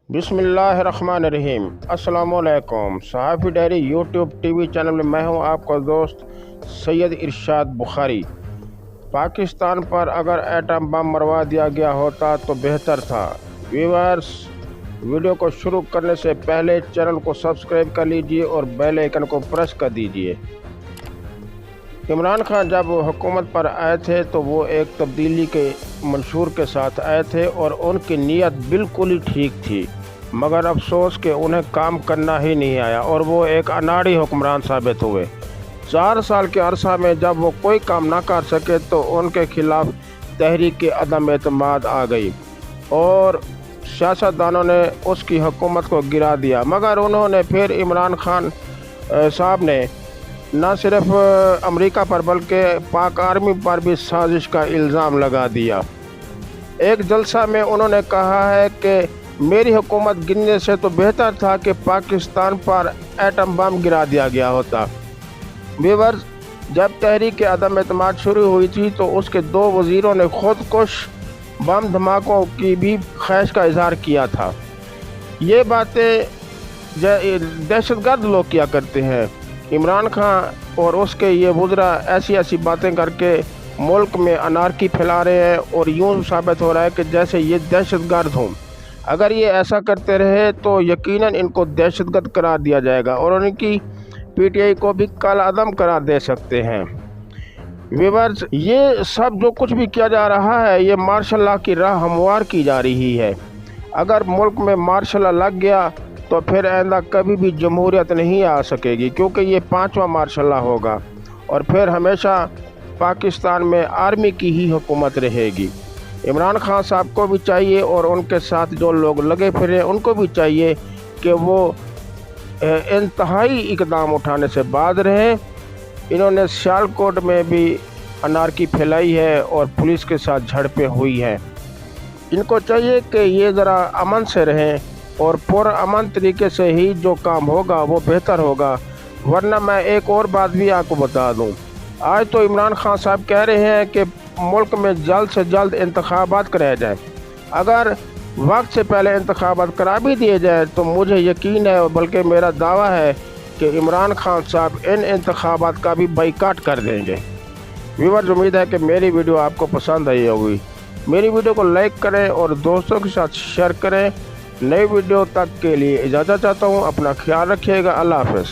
बिस्मिल्लाहिर्रहमानिर्रहीम। अस्सलामुअलैकुम। सहाफ़ी डायरी यूट्यूब टीवी चैनल में मैं हूं आपका दोस्त सैयद इरशाद बुखारी। पाकिस्तान पर अगर एटम बम मरवा दिया गया होता तो बेहतर था। व्यूअर्स, वीडियो को शुरू करने से पहले चैनल को सब्सक्राइब कर लीजिए और बेल आइकन को प्रेस कर दीजिए। इमरान खान जब हुकूमत पर आए थे तो वो एक तब्दीली के मंशूर के साथ आए थे और उनकी नीयत बिल्कुल ही ठीक थी, मगर अफसोस कि उन्हें काम करना ही नहीं आया और वो एक अनाड़ी हुक्मरान साबित हुए। 4 साल के अरसा में जब वो कोई काम ना कर सके तो उनके खिलाफ तहरीक अदम एतमाद आ गई और सियासतदानों ने उसकी हुकूमत को गिरा दिया। मगर उन्होंने फिर इमरान खान साहब ने न सिर्फ अमेरिका पर बल्कि पाक आर्मी पर भी साजिश का इल्ज़ाम लगा दिया। एक जलसा में उन्होंने कहा है कि मेरी हुकूमत गिरने से तो बेहतर था कि पाकिस्तान पर एटम बम गिरा दिया गया होता। व्यूअर्स, जब तहरीक अदम एतमाद शुरू हुई थी तो उसके 2 वज़ीरों ने खुदकुश बम धमाकों की भी ख्वाहिश का इजहार किया था। ये बातें दहशतगर्द लोग किया करते हैं। इमरान खान और उसके ये वज़रा ऐसी बातें करके मुल्क में अनारकी फैला रहे हैं और यूँ साबित हो रहा है कि जैसे ये दहशतगर्द हों। अगर ये ऐसा करते रहे तो यकीनन इनको दहशतगर्द करार दिया जाएगा और उनकी पीटीआई को भी कालाअदम करार दे सकते हैं। व्यूअर्स, ये सब जो कुछ भी किया जा रहा है ये मार्शल लॉ की राह हमवार की जा रही है। अगर मुल्क में मार्शल लॉ लग गया तो फिर आइंदा कभी भी जमहूरियत नहीं आ सकेगी, क्योंकि ये 5वां मार्शल लॉ होगा और फिर हमेशा पाकिस्तान में आर्मी की ही हुकूमत रहेगी। इमरान खान साहब को भी चाहिए और उनके साथ जो लोग लगे फिरे उनको भी चाहिए कि वो इंतहाई इकदाम उठाने से बाज रहें। इन्होंने सियालकोट में भी अनारकी फैलाई है और पुलिस के साथ झड़पें हुई हैं। इनको चाहिए कि ये ज़रा अमन से रहें और पुरअमन तरीके से ही जो काम होगा वो बेहतर होगा। वरना मैं एक और बात भी आपको बता दूं, आज तो इमरान खान साहब कह रहे हैं कि मुल्क में जल्द से जल्द इंतखाबात कराए जाएं। अगर वक्त से पहले इंतखाबात करा भी दिए जाए तो मुझे यकीन है, बल्कि मेरा दावा है कि इमरान खान साहब इन इंतखाबात का भी बाइकाट कर देंगे। व्यूअर्स, उम्मीद है कि मेरी वीडियो आपको पसंद आई होगी। मेरी वीडियो को लाइक करें और दोस्तों के साथ शेयर करें। नई वीडियो तक के लिए इजाज़त चाहता हूँ। अपना ख्याल रखिएगा। अल्लाह हाफ़िज़।